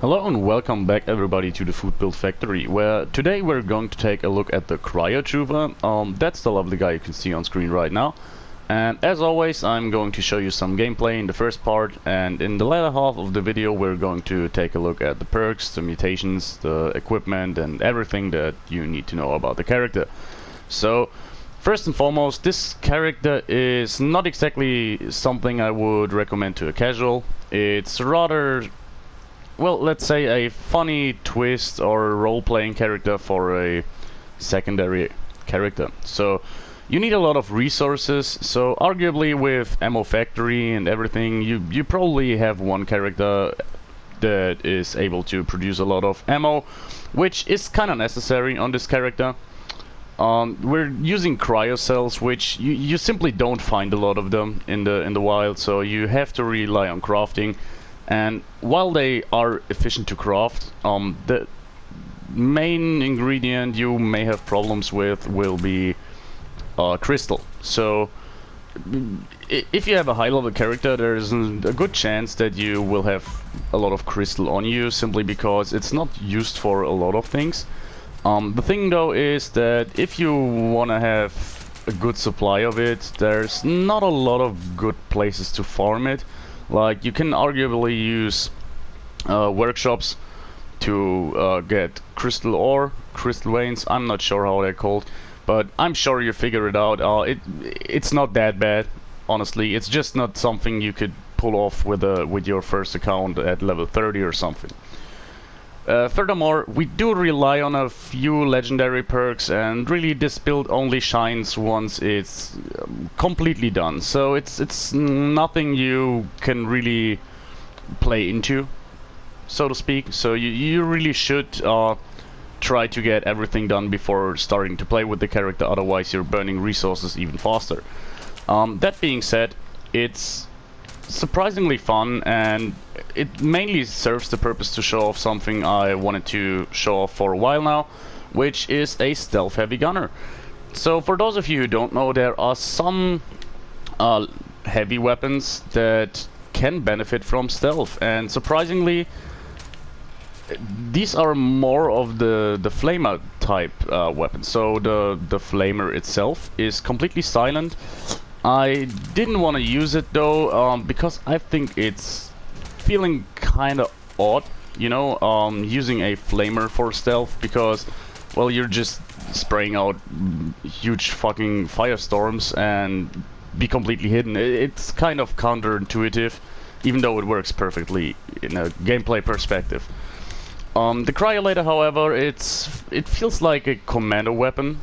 Hello and welcome back everybody to the Foodbuild factory, where today we're going to take a look at the Cryo-Trooper. That's the lovely guy you can see on screen right now. And as always, I'm going to show you some gameplay in the first part, and in the latter half of the video we're going to take a look at the perks, the mutations, the equipment and everything that you need to know about the character. So, first and foremost, this character is not exactly something I would recommend to a casual. It's rather, well, let's say a funny twist or role-playing character for a secondary character. So you need a lot of resources, so arguably with Ammo Factory and everything, you probably have one character that is able to produce a lot of ammo, which is kind of necessary on this character. We're using cryo cells, which you simply don't find a lot of them in the wild, so you have to rely on crafting. And while they are efficient to craft, the main ingredient you may have problems with will be crystal. So if you have a high level character, there's a good chance that you will have a lot of crystal on you, simply because it's not used for a lot of things. The thing though is that if you want to have a good supply of it, there's not a lot of good places to farm it. Like, you can arguably use workshops to get crystal ore, crystal veins. I'm not sure how they're called, but I'm sure you figure it out. It's not that bad, honestly. It's just not something you could pull off with your first account at level 30 or something. Furthermore, we do rely on a few legendary perks, and really this build only shines once it's completely done. So it's nothing you can really play into, so to speak. So you really should try to get everything done before starting to play with the character, otherwise you're burning resources even faster. That being said, it's surprisingly fun, and it mainly serves the purpose to show off something I wanted to show off for a while now, which is a stealth heavy gunner. So for those of you who don't know, there are some heavy weapons that can benefit from stealth, and surprisingly these are more of the flamer type weapons. So the flamer itself is completely silent. I didn't want to use it though, because I think it's feeling kind of odd, you know, using a flamer for stealth, because, well, you're just spraying out huge fucking firestorms and be completely hidden. It's kind of counterintuitive, even though it works perfectly in a gameplay perspective. The Cryolator, however, it feels like a commando weapon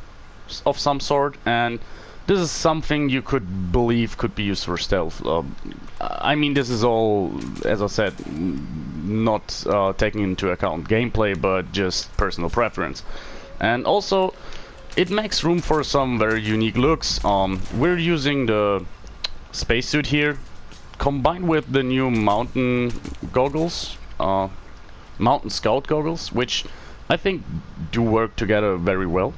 of some sort, and this is something you could believe could be used for stealth. I mean, this is all, as I said, not taking into account gameplay, but just personal preference. And also, it makes room for some very unique looks. We're using the spacesuit here, combined with the new mountain goggles, mountain scout goggles, which I think do work together very well.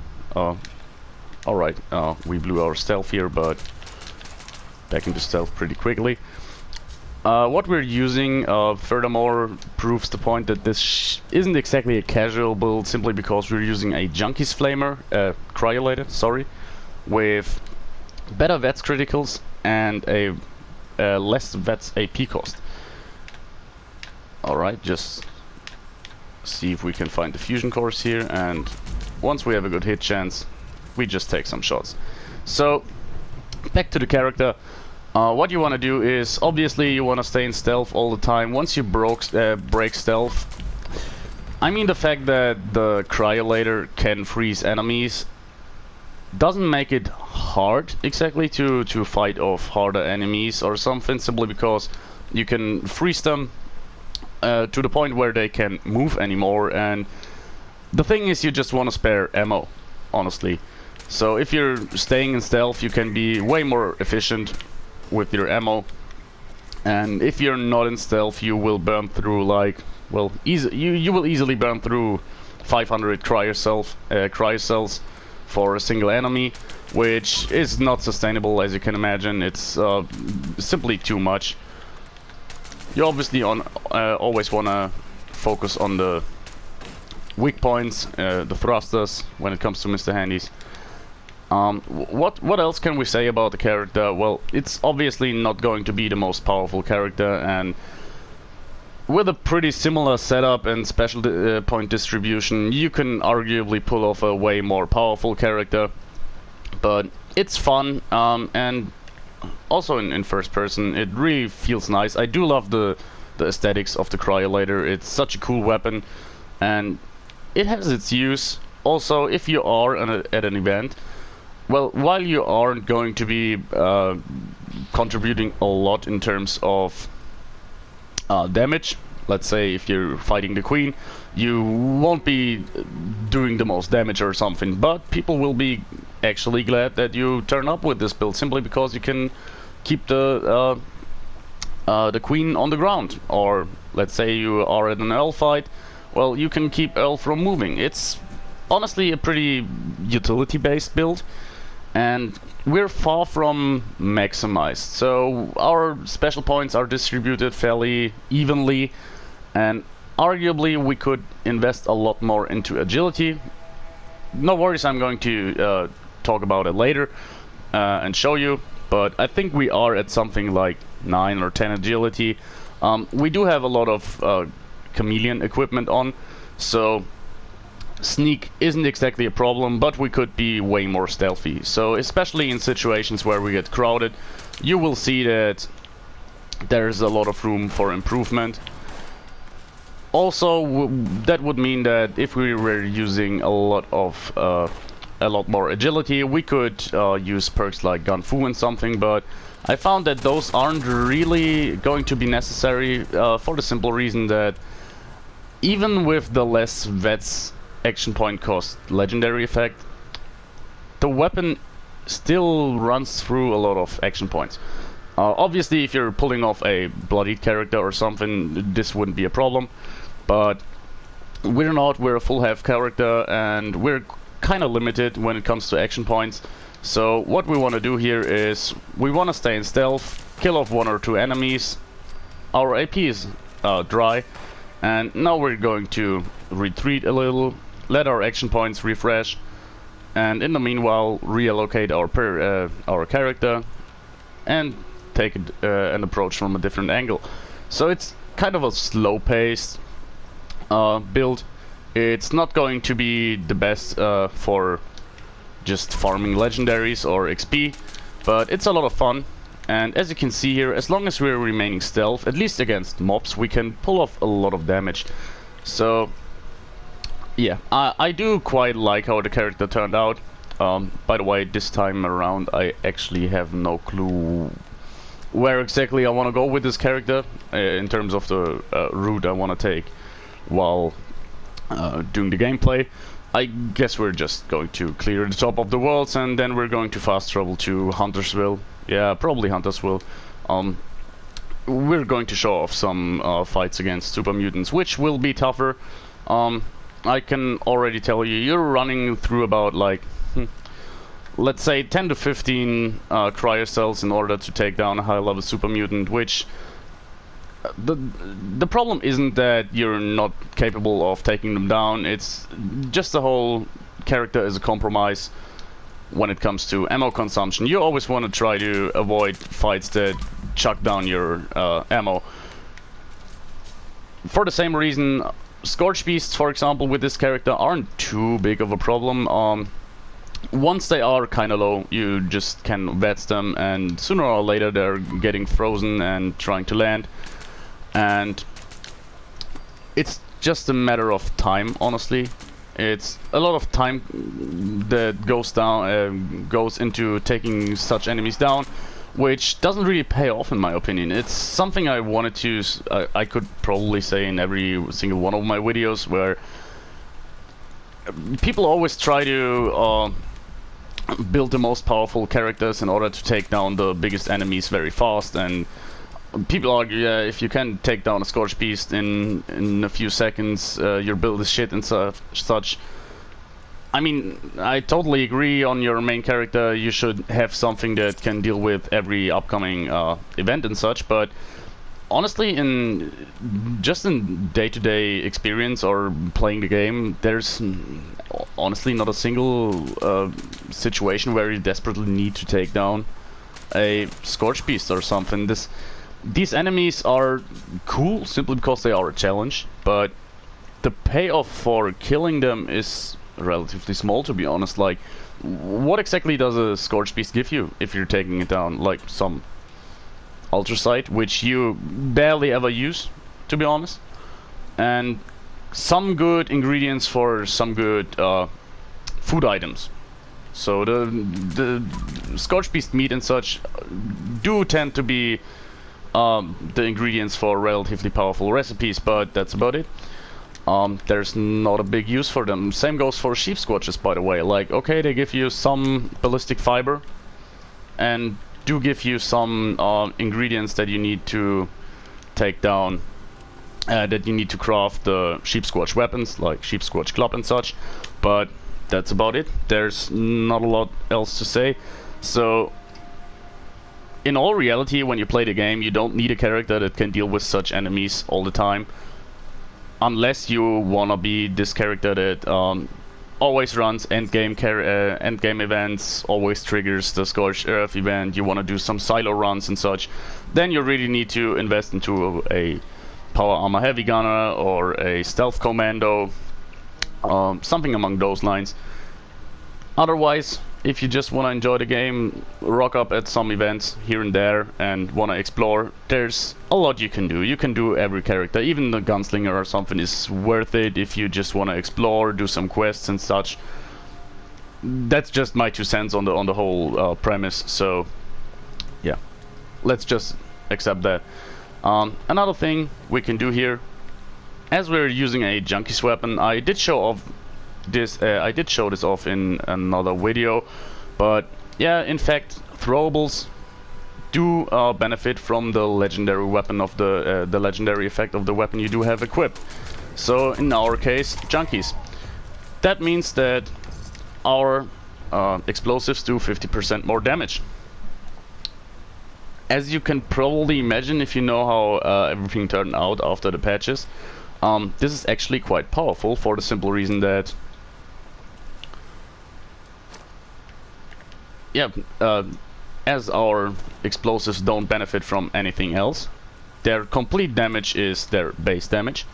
Alright, we blew our stealth here, but back into stealth pretty quickly. What we're using, furthermore, proves the point that this isn't exactly a casual build, simply because we're using a Junkie's Flamer, Cryolated, sorry, with better VETS criticals and a less VETS AP cost. Alright, just see if we can find the fusion cores here, and once we have a good hit chance, we just take some shots. So, back to the character. What you want to do is, obviously, you want to stay in stealth all the time. Once you break stealth, I mean, the fact that the Cryolator can freeze enemies doesn't make it hard exactly to fight off harder enemies or something, simply because you can freeze them to the point where they can't move anymore. And the thing is, you just want to spare ammo, honestly. So if you're staying in stealth, you can be way more efficient with your ammo. And if you're not in stealth, you will burn through, like, well, you will easily burn through 500 cryo cells for a single enemy, which is not sustainable, as you can imagine. It's simply too much. You obviously always want to focus on the weak points, the thrusters, when it comes to Mr. Handy's. What else can we say about the character? Well, it's obviously not going to be the most powerful character, and with a pretty similar setup and special point distribution, you can arguably pull off a way more powerful character. But it's fun, and also in first person, it really feels nice. I do love the aesthetics of the Cryolator. It's such a cool weapon, and it has its use. Also, if you are at an event, well, while you aren't going to be contributing a lot in terms of damage, let's say if you're fighting the Queen, you won't be doing the most damage or something, but people will be actually glad that you turn up with this build simply because you can keep the Queen on the ground. Or let's say you are at an Earl fight, well, you can keep Earl from moving. It's honestly a pretty utility-based build, and we're far from maximized. So our special points are distributed fairly evenly, and arguably we could invest a lot more into agility. No worries, I'm going to talk about it later and show you, but I think we are at something like 9 or 10 agility. We do have a lot of chameleon equipment on, so sneak isn't exactly a problem, but we could be way more stealthy. So especially in situations where we get crowded, you will see that there's a lot of room for improvement. Also, that would mean that if we were using a lot more agility, we could use perks like Gun Fu and something, but I found that those aren't really going to be necessary for the simple reason that even with the less VETS action point cost legendary effect, the weapon still runs through a lot of action points. Obviously, if you're pulling off a bloodied character or something, this wouldn't be a problem, but we're not. We're a full health character, and we're kind of limited when it comes to action points. So what we want to do here is we want to stay in stealth, kill off 1 or 2 enemies. Our AP is dry, and now we're going to retreat a little, let our action points refresh, and in the meanwhile reallocate our character and take an approach from a different angle. So it's kind of a slow-paced build. It's not going to be the best for just farming legendaries or XP, but it's a lot of fun. And as you can see here, as long as we're remaining stealth, at least against mobs, we can pull off a lot of damage. So yeah, I do quite like how the character turned out. By the way, this time around I actually have no clue where exactly I want to go with this character in terms of the route I want to take while doing the gameplay. I guess we're just going to clear the top of the worlds, and then we're going to fast travel to Huntersville. Yeah, probably Huntersville. We're going to show off some fights against super mutants, which will be tougher. I can already tell you, you're running through about like, let's say 10 to 15 cryo cells in order to take down a high-level super mutant, which the problem isn't that you're not capable of taking them down, it's just the whole character is a compromise when it comes to ammo consumption. You always want to try to avoid fights that chuck down your ammo. For the same reason, Scorch Beasts, for example, with this character aren't too big of a problem. Once they are kind of low, you just can VETS them, and sooner or later they're getting frozen and trying to land. And it's just a matter of time, honestly. It's a lot of time that goes into taking such enemies down, which doesn't really pay off in my opinion. It's something I wanted to, I could probably say in every single one of my videos, where people always try to build the most powerful characters in order to take down the biggest enemies very fast, and people argue, yeah, if you can take down a Scorch Beast in a few seconds, your build is shit and such. I mean, I totally agree on your main character. You should have something that can deal with every upcoming event and such, but honestly, in just in day-to-day experience or playing the game, there's honestly not a single situation where you desperately need to take down a Scorch Beast or something. These enemies are cool simply because they are a challenge, but the payoff for killing them is relatively small, to be honest. Like, what exactly does a Scorch Beast give you if you're taking it down? Like some Ultrasight, which you barely ever use, to be honest, and some good ingredients for some good food items. So the Scorch Beast meat and such do tend to be the ingredients for relatively powerful recipes, but that's about it. There's not a big use for them. Same goes for sheep squatches, by the way. Like, okay, they give you some ballistic fiber and do give you some ingredients that you need to take down, that you need to craft the sheep squatch weapons, like sheep squatch club and such, but that's about it. There's not a lot else to say. So in all reality, when you play the game, you don't need a character that can deal with such enemies all the time, unless you wanna be this character that always runs endgame events, always triggers the Scorched Earth event. You wanna do some silo runs and such. Then you really need to invest into a power armor heavy gunner or a stealth commando, something among those lines. Otherwise, if you just want to enjoy the game, rock up at some events here and there and want to explore, there's a lot you can do. You can do every character, even the gunslinger or something is worth it if you just want to explore, do some quests and such. That's just my 2 cents on the whole premise. So yeah, let's just accept that. Another thing we can do here, as we're using a Junkie's weapon, I did show this off in another video, but yeah, in fact, throwables do benefit from the legendary weapon of the legendary effect of the weapon you do have equipped. So in our case, Junkies. That means that our explosives do 50% more damage. As you can probably imagine if you know how everything turned out after the patches, this is actually quite powerful for the simple reason that as our explosives don't benefit from anything else, their complete damage is their base damage.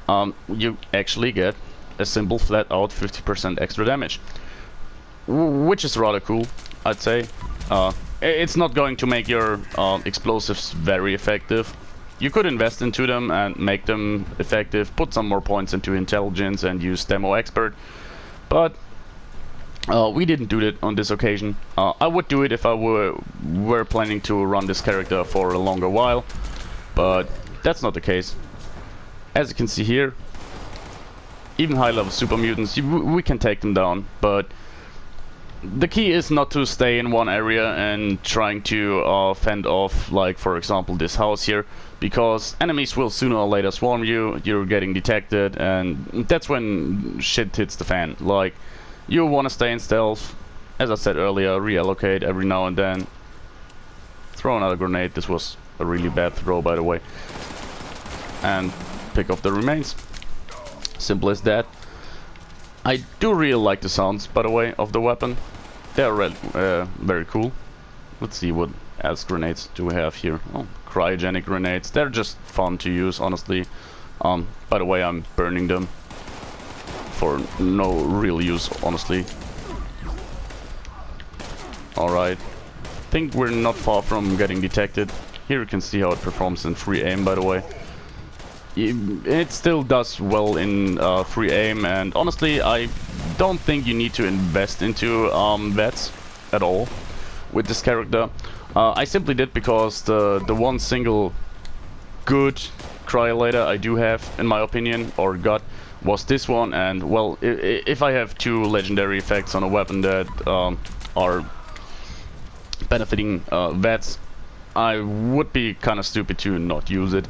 You actually get a simple flat out 50% extra damage, which is rather cool, I'd say. It's not going to make your explosives very effective. You could invest into them and make them effective, put some more points into intelligence and use demo expert, but we didn't do it on this occasion. I would do it if I were planning to run this character for a longer while, but that's not the case. As you can see here, even high level super mutants, we can take them down, but the key is not to stay in one area and trying to fend off, like for example this house here, because enemies will sooner or later swarm you, you're getting detected, and that's when shit hits the fan. Like, you want to stay in stealth, as I said earlier, reallocate every now and then, throw another grenade, this was a really bad throw by the way, and pick up the remains. Simple as that. I do really like the sounds, by the way, of the weapon. They're very cool. Let's see what else grenades do we have here. Oh, cryogenic grenades. They're just fun to use, honestly. By the way, I'm burning them for no real use, honestly. Alright. Think we're not far from getting detected. Here you can see how it performs in free aim, by the way. It still does well in free aim, and honestly I don't think you need to invest into VETs at all with this character. I simply did because the one single good cryolator I do have, in my opinion, or got, was this one, and well, if I have 2 legendary effects on a weapon that are benefiting VETs, I would be kind of stupid to not use it.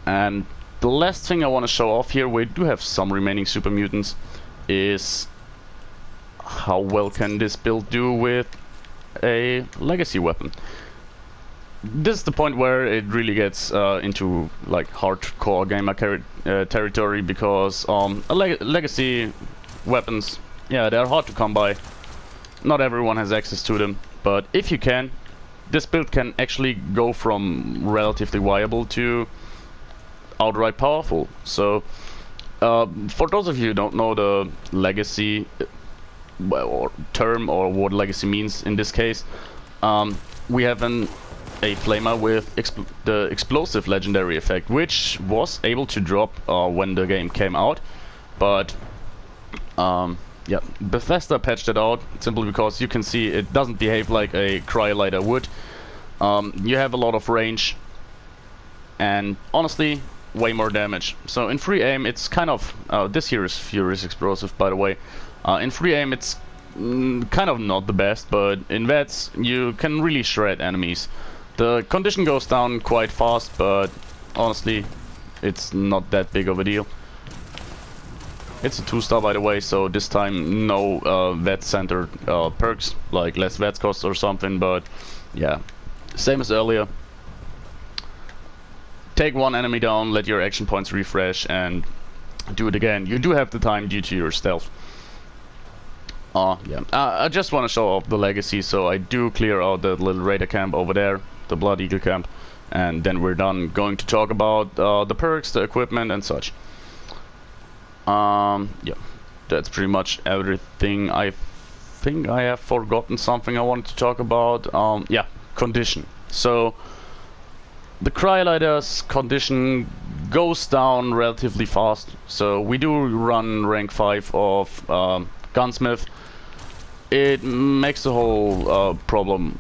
And the last thing I want to show off here, we do have some remaining super mutants, is how well can this build do with a legacy weapon. this is the point where it really gets into like hardcore gamer territory, because legacy weapons, yeah, they're hard to come by. Not everyone has access to them, but if you can, this build can actually go from relatively viable to outright powerful. So for those of you who don't know the legacy or term, or what legacy means in this case, we have a flamer with the explosive legendary effect, which was able to drop when the game came out, but yeah, Bethesda patched it out simply because you can see it doesn't behave like a Cryo-Lighter would. You have a lot of range and honestly way more damage. So in free aim it's kind of this here is Furious Explosive, by the way. In free aim it's kind of not the best, but in VETS you can really shred enemies. The condition goes down quite fast, but honestly it's not that big of a deal. It's a 2-star, by the way, so this time no VET-centered perks, like less VETs cost or something, but yeah, same as earlier. Take one enemy down, let your action points refresh, and do it again. You do have the time due to your stealth. Yeah. I just want to show off the legacy, so I do clear out the little raider camp over there, the Blood Eagle camp, and then we're done going to talk about the perks, the equipment, and such. Yeah, that's pretty much everything. I think I have forgotten something I wanted to talk about. Yeah, condition. So the Cryo-Lighter's condition goes down relatively fast. So we do run rank 5 of Gunsmith. It makes the whole problem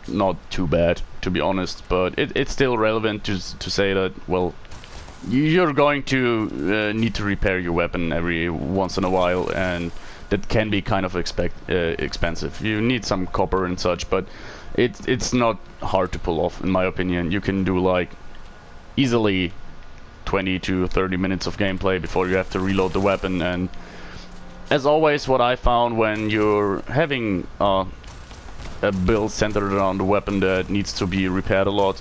not too bad, to be honest, but it's still relevant to say that, well, you're going to need to repair your weapon every once in a while, and that can be kind of expensive. You need some copper and such, but it's not hard to pull off, in my opinion. You can do like easily 20 to 30 minutes of gameplay before you have to reload the weapon. And as always, what I found when you're having a build centered around the weapon that needs to be repaired a lot,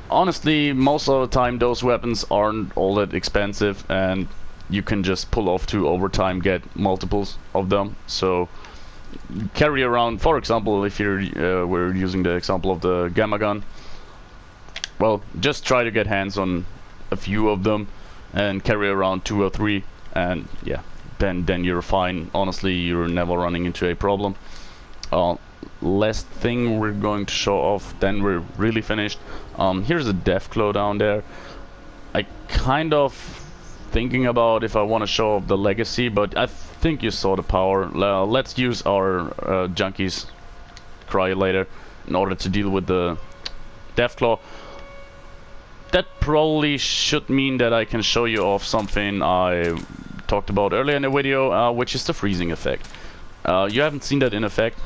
honestly, most of the time those weapons aren't all that expensive, and you can just pull off to over time get multiples of them. So carry around, for example, if you're we're using the example of the gamma gun, well, just try to get hands on a few of them and carry around 2 or 3, and yeah, then you're fine. Honestly, you're never running into a problem. Last thing we're going to show off, then we're really finished. Here's a Deathclaw down there. I kind of thinking about if I want to show off the legacy, but I think you saw the power. Let's use our Junkies Cryo later in order to deal with the Deathclaw. That probably should mean that I can show you off something I talked about earlier in the video, which is the freezing effect. You haven't seen that in effect.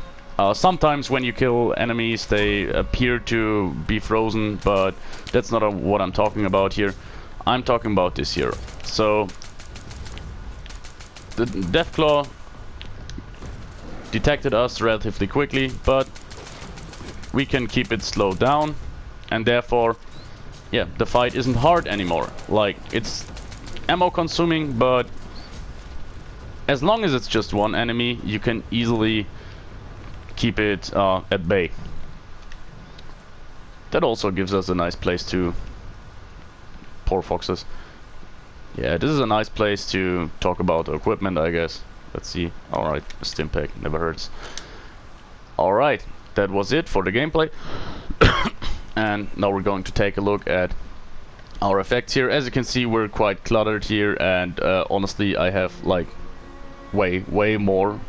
Sometimes when you kill enemies they appear to be frozen, but that's not what I'm talking about here. I'm talking about this here. So the Deathclaw detected us relatively quickly, but we can keep it slowed down, and therefore, yeah, the fight isn't hard anymore. Like, it's ammo consuming, but as long as it's just one enemy, you can easily keep it at bay. That also gives us a nice place to... Poor foxes. Yeah, this is a nice place to talk about equipment, I guess. Let's see. Alright, a Stimpack never hurts. Alright, that was it for the gameplay. And now we're going to take a look at our effects here. As you can see, we're quite cluttered here, and honestly I have like way more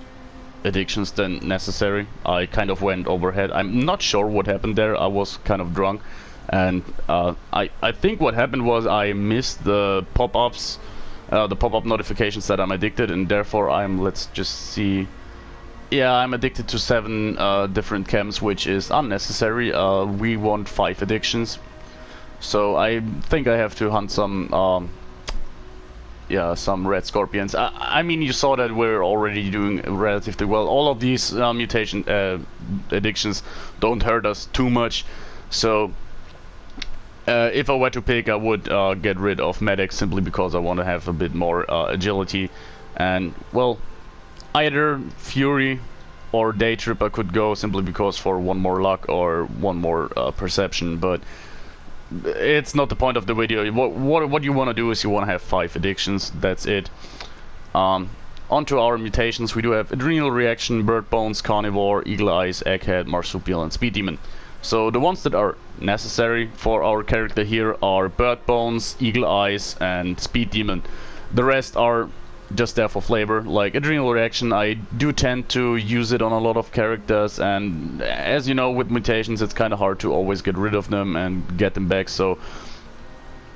addictions than necessary. I kind of went overhead. I'm not sure what happened there. I was kind of drunk, and I think what happened was I missed the pop-ups, the pop-up notifications that I'm addicted, and therefore I'm, let's just see, yeah, I'm addicted to 7 different chems, which is unnecessary. We want 5 addictions, so I think I have to hunt some yeah, some red scorpions. I mean, you saw that we're already doing relatively well. All of these mutation addictions don't hurt us too much. So if I were to pick, I would get rid of medic simply because I want to have a bit more agility. And well, either Fury or Day Tripper could go simply because for one more luck or one more perception, but it's not the point of the video. What you want to do is you want to have 5 addictions. That's it. Onto our mutations, we do have Adrenal Reaction, Bird Bones, Carnivore, Eagle Eyes, Egghead, Marsupial, and Speed Demon. So the ones that are necessary for our character here are Bird Bones, Eagle Eyes, and Speed Demon. The rest are just there for flavor. Like Adrenal Reaction, I do tend to use it on a lot of characters, and as you know, with mutations it's kind of hard to always get rid of them and get them back, so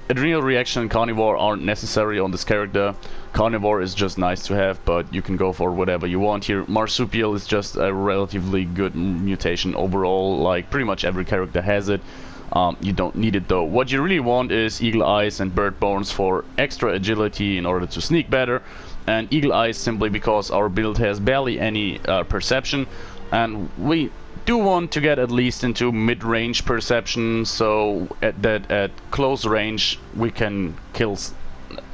Adrenal Reaction and Carnivore aren't necessary on this character. Carnivore is just nice to have, but you can go for whatever you want here. Marsupial is just a relatively good mutation overall, like pretty much every character has it. You don't need it though. What you really want is Eagle Eyes and Bird Bones for extra agility in order to sneak better, and Eagle Eyes simply because our build has barely any perception, and we do want to get at least into mid-range perception, so at close range we can kill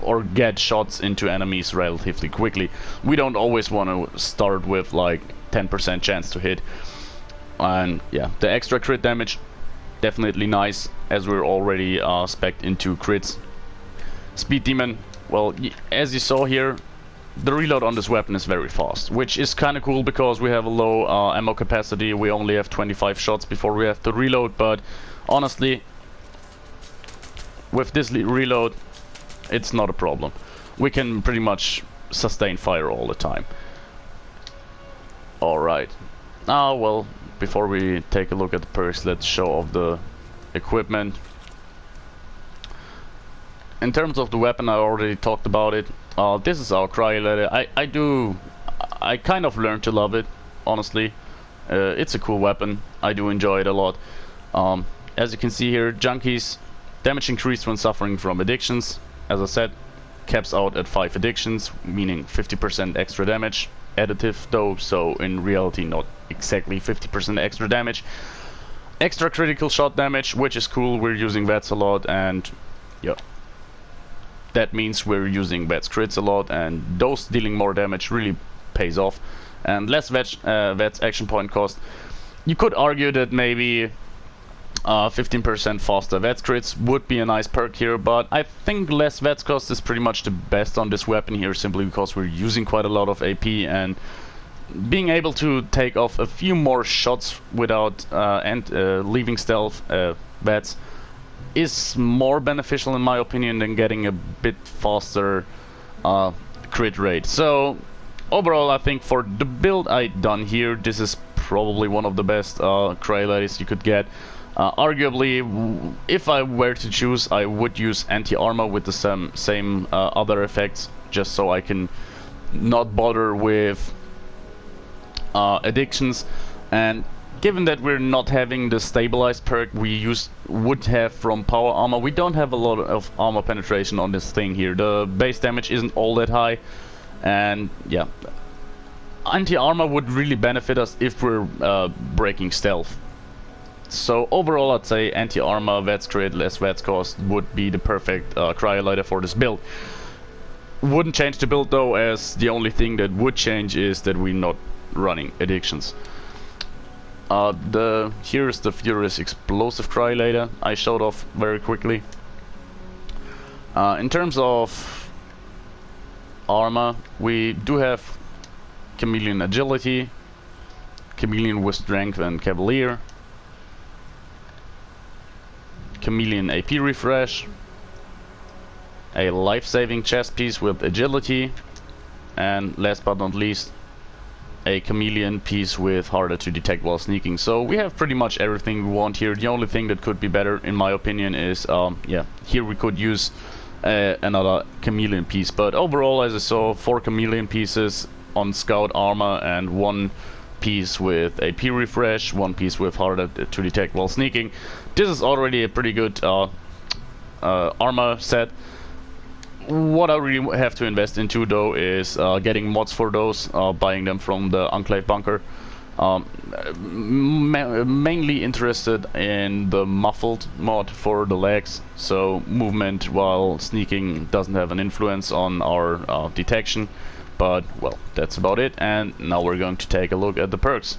or get shots into enemies relatively quickly. We don't always want to start with like 10% chance to hit. And yeah, the extra crit damage, definitely nice, as we're already spec'd into crits. Speed Demon, well, as you saw here, the reload on this weapon is very fast, which is kind of cool because we have a low ammo capacity. We only have 25 shots before we have to reload, but honestly, with this reload, it's not a problem. We can pretty much sustain fire all the time. Alright. Well, before we take a look at the perks, let's show off the equipment. In terms of the weapon, I already talked about it. This is our Cryo-Trooper. I kind of learned to love it, honestly. It's a cool weapon. I do enjoy it a lot. As you can see here, Junkies, damage increased when suffering from addictions. As I said, caps out at 5 addictions, meaning 50% extra damage. Additive though, so in reality not exactly 50% extra damage. Extra critical shot damage, which is cool. We're using VETs a lot, and yeah, that means we're using VETs crits a lot, and those dealing more damage really pays off. And less VETs action point cost. You could argue that maybe 15% faster VETs crits would be a nice perk here, but I think less VETs cost is pretty much the best on this weapon here, simply because we're using quite a lot of AP, and being able to take off a few more shots without leaving stealth VETs is more beneficial in my opinion than getting a bit faster crit rate. So overall, I think for the build I done here, this is probably one of the best Cryo-Troopers you could get. Arguably, if I were to choose, I would use anti-armor with the same other effects, just so I can not bother with addictions. And given that we're not having the stabilized perk we would have from power armor, we don't have a lot of armor penetration on this thing here. The base damage isn't all that high, and yeah, anti-armor would really benefit us if we're breaking stealth. So overall, I'd say anti-armor, VETs crit, less VETs cost would be the perfect Cryo-Trooper for this build. Wouldn't change the build though, as the only thing that would change is that we're not running addictions. Here's the Furious Explosive Cryo-Trooper I showed off very quickly. In terms of armor, we do have Chameleon Agility, Chameleon with Strength and Cavalier, Chameleon AP Refresh, a life-saving chest piece with Agility, and last but not least, a Chameleon piece with harder to detect while sneaking. So we have pretty much everything we want here. The only thing that could be better in my opinion is yeah, here we could use another Chameleon piece, but overall, as I saw, 4 Chameleon pieces on Scout armor and 1 piece with AP Refresh, 1 piece with harder to detect while sneaking. This is already a pretty good armor set. What I really have to invest into though is getting mods for those, buying them from the Enclave Bunker. Mainly interested in the muffled mod for the legs, so movement while sneaking doesn't have an influence on our detection. But well, that's about it, and now we're going to take a look at the perks.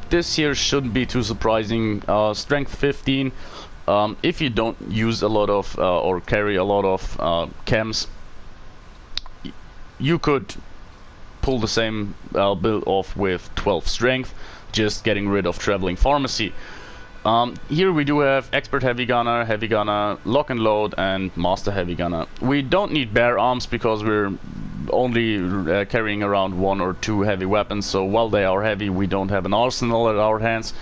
This here shouldn't be too surprising. Strength 15. If you don't use a lot of or carry a lot of chems, you could pull the same build off with 12 strength, just getting rid of traveling pharmacy. Here we do have expert heavy gunner, lock and load, and master heavy gunner. We don't need bare arms because we're only carrying around 1 or 2 heavy weapons, so while they are heavy we don't have an arsenal at our hands.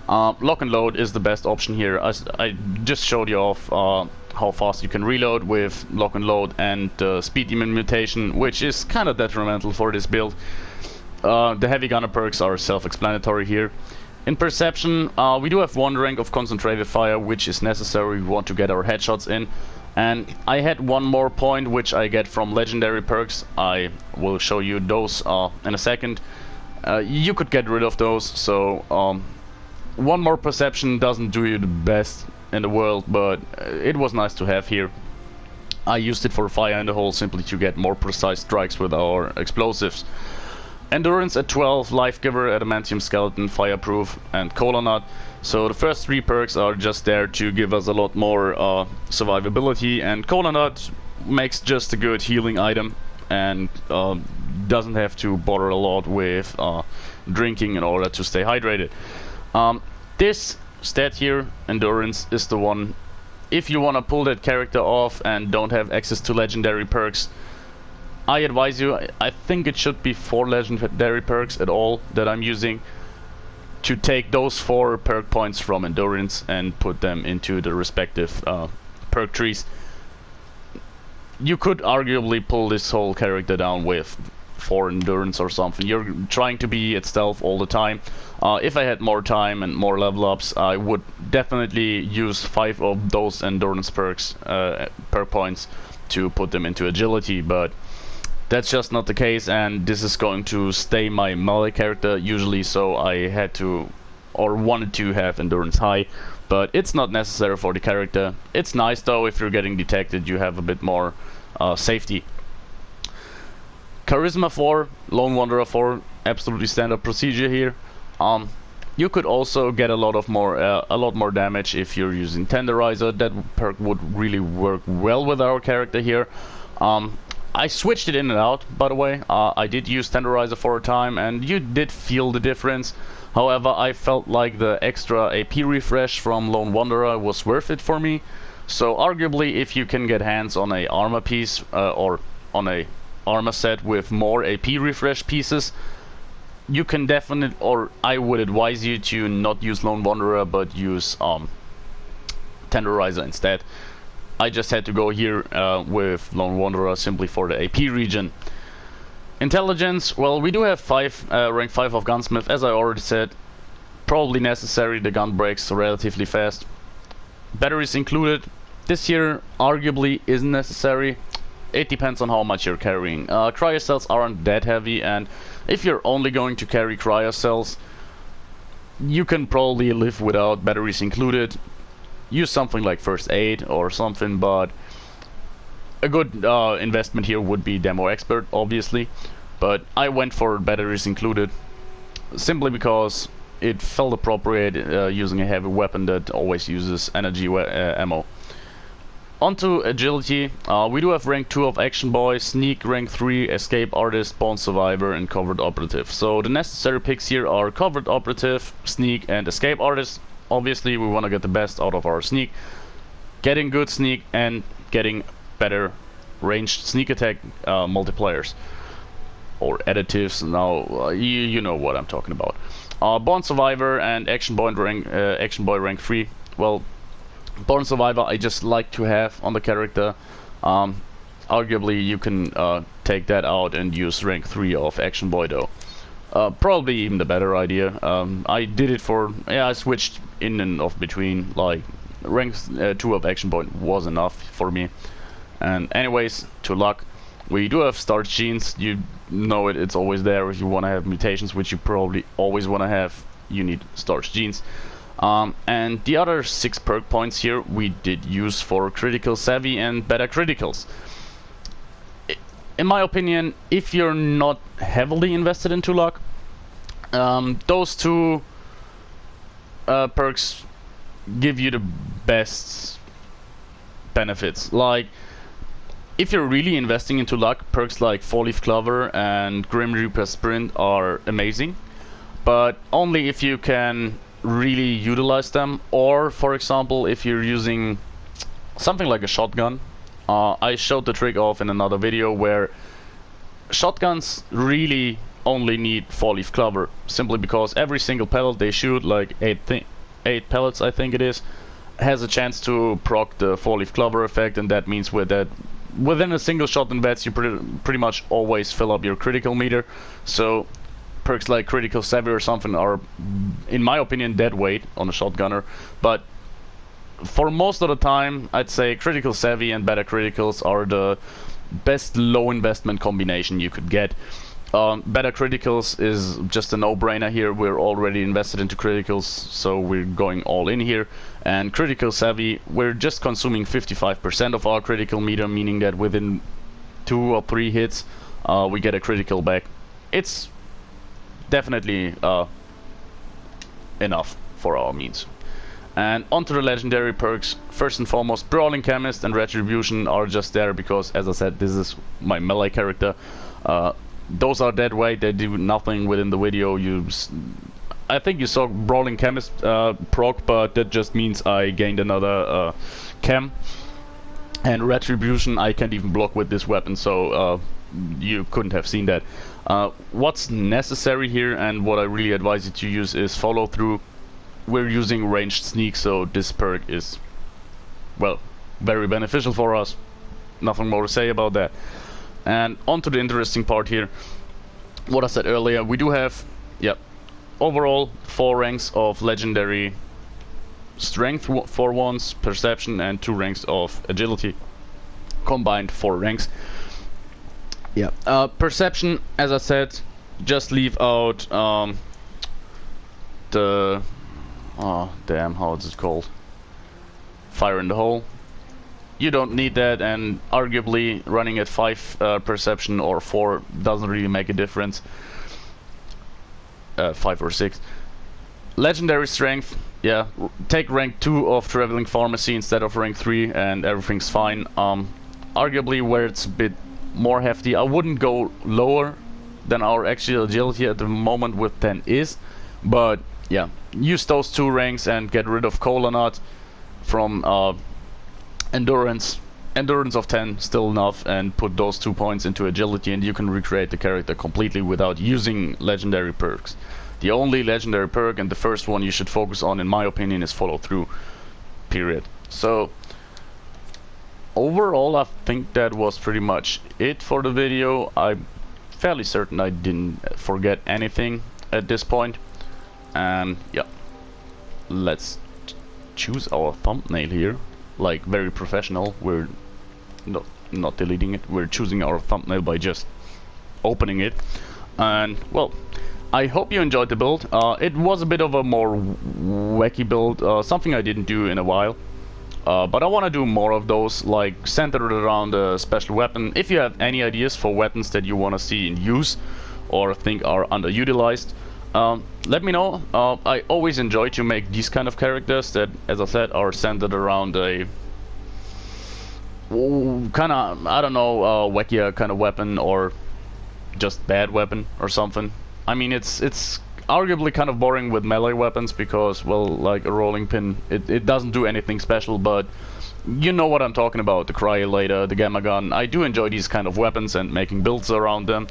Lock and load is the best option here. I just showed you off how fast you can reload with lock and load and speed demon mutation, which is kind of detrimental for this build. The heavy gunner perks are self-explanatory here. In perception, we do have 1 rank of concentrated fire, which is necessary. We want to get our headshots in. And I had 1 more point, which I get from legendary perks. I will show you those in a second. You could get rid of those, so 1 more perception doesn't do you the best in the world, but it was nice to have here. I used it for fire in the hole simply to get more precise strikes with our explosives. Endurance at 12, Life Giver, Adamantium Skeleton, Fireproof, and Cola Nut. So the first 3 perks are just there to give us a lot more survivability, and Cola Nut makes just a good healing item and doesn't have to bother a lot with drinking in order to stay hydrated. This stat here, Endurance, is the one. If you want to pull that character off and don't have access to legendary perks, I advise you, I think it should be 4 legendary perks at all that I'm using, to take those 4 perk points from Endurance and put them into the respective perk trees. You could arguably pull this whole character down with 4 Endurance or something. You're trying to be at stealth all the time. If I had more time and more level ups, I would definitely use 5 of those Endurance perks, perk points, to put them into agility, but that's just not the case, and this is going to stay my melee character usually, so I had to, or wanted to, have Endurance high, but it's not necessary for the character. It's nice though, if you're getting detected you have a bit more safety. Charisma 4, Lone Wanderer 4, absolutely standard procedure here. You could also get a lot more damage if you're using Tenderizer. That perk would really work well with our character here. I switched it in and out, by the way. I did use Tenderizer for a time, and you did feel the difference. However, I felt like the extra AP refresh from Lone Wanderer was worth it for me. So arguably, if you can get hands on a armor piece, or on a armor set with more AP refresh pieces, you can definitely, or I would advise you to not use Lone Wanderer, but use Tenderizer instead. I just had to go here with Lone Wanderer simply for the AP region. Intelligence, well, we do have rank 5 of Gunsmith, as I already said. Probably necessary, the gun breaks relatively fast. Batteries included. This here arguably isn't necessary. It depends on how much you're carrying. Cryo cells aren't that heavy, and if you're only going to carry cryo cells, you can probably live without batteries included. Use something like first aid or something, but a good investment here would be Demo Expert, obviously, but I went for batteries included simply because it felt appropriate using a heavy weapon that always uses energy ammo. Onto agility, we do have rank 2 of Action Boy, Sneak rank 3, Escape Artist, Born Survivor, and Covert Operative. So the necessary picks here are Covert Operative, Sneak, and Escape Artist. Obviously we want to get the best out of our Sneak, getting good Sneak and getting better ranged sneak attack multipliers or additives. Now you know what I'm talking about. Born Survivor and Action Boy rank 3. Well, Born Survivor I just like to have on the character. Arguably you can take that out and use rank 3 of Action Boy though. Probably even the better idea. I did it for, I switched in and off between, like rank 2 of Action Point was enough for me. And anyways, to luck, We do have starch genes, you know it, it's always there. If you want to have mutations, which you probably always want to have, you need starch genes. And the other 6 perk points here we did use for critical savvy and beta criticals. In my opinion, if you're not heavily invested into luck, those 2 perks give you the best benefits. Like, if you're really investing into luck, perks like 4-Leaf Clover and Grim Reaper Sprint are amazing, but only if you can really utilize them, or for example if you're using something like a shotgun. I showed the trick off in another video where shotguns really only need 4-Leaf Clover, simply because every single pellet they shoot, like 8 pellets I think it is, has a chance to proc the 4-Leaf Clover effect, and that means within a single shot in vets you pretty much always fill up your critical meter. So perks like critical savvy or something are, in my opinion, dead weight on a shotgunner, but for most of the time I'd say critical savvy and beta criticals are the best low investment combination you could get. Beta criticals is just a no-brainer here. We're already invested into criticals, so we're going all in here. And critical savvy, we're just consuming 55% of our critical meter, meaning that within 2 or 3 hits we get a critical back. It's definitely enough for our means. And onto the legendary perks. First and foremost, Brawling Chemist and Retribution are just there because, as I said, this is my melee character. Those are dead weight, they do nothing within the video. I think you saw Brawling Chemist proc, but that just means I gained another chem. And Retribution I can't even block with this weapon, so you couldn't have seen that. What's necessary here, and what I really advise you to use, is follow through. We're using ranged sneak, so this perk is, well, very beneficial for us. Nothing more to say about that. And on to the interesting part here. What I said earlier, we do have, overall 4 ranks of legendary strength for once, perception, and 2 ranks of agility. Combined 4 ranks. Perception, as I said, just leave out the... oh damn, how is it called? Fire in the hole. You don't need that, and arguably running at 5 perception or 4 doesn't really make a difference. 5 or 6. Legendary strength, take rank 2 of Traveling Pharmacy instead of rank 3 and everything's fine. Arguably where it's a bit more hefty, I wouldn't go lower than our actual agility at the moment with 10 is, but yeah, use those 2 ranks and get rid of Cola Nut from endurance of 10, still enough, and put those 2 points into agility, and you can recreate the character completely without using legendary perks. The only legendary perk, and the first one you should focus on in my opinion, is follow through, period. So overall I think that was pretty much it for the video. I'm fairly certain I didn't forget anything at this point. And let's choose our thumbnail here, like very professional. We're not deleting it, we're choosing our thumbnail by just opening it. And well, I hope you enjoyed the build. It was a bit of a more wacky build, something I didn't do in a while, but I want to do more of those, like centered around a special weapon. If you have any ideas for weapons that you want to see in use or think are underutilized, let me know. I always enjoy to make these kind of characters that, as I said, are centered around a kind of, I don't know, wackier kind of weapon, or just bad weapon or something. I mean, it's arguably kind of boring with melee weapons because, well, like a rolling pin, it doesn't do anything special, but you know what I'm talking about. The Cryo-Later, the Gamma Gun. I do enjoy these kind of weapons and making builds around them.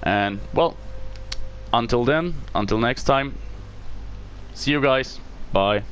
And well, until then, until next time, see you guys, bye.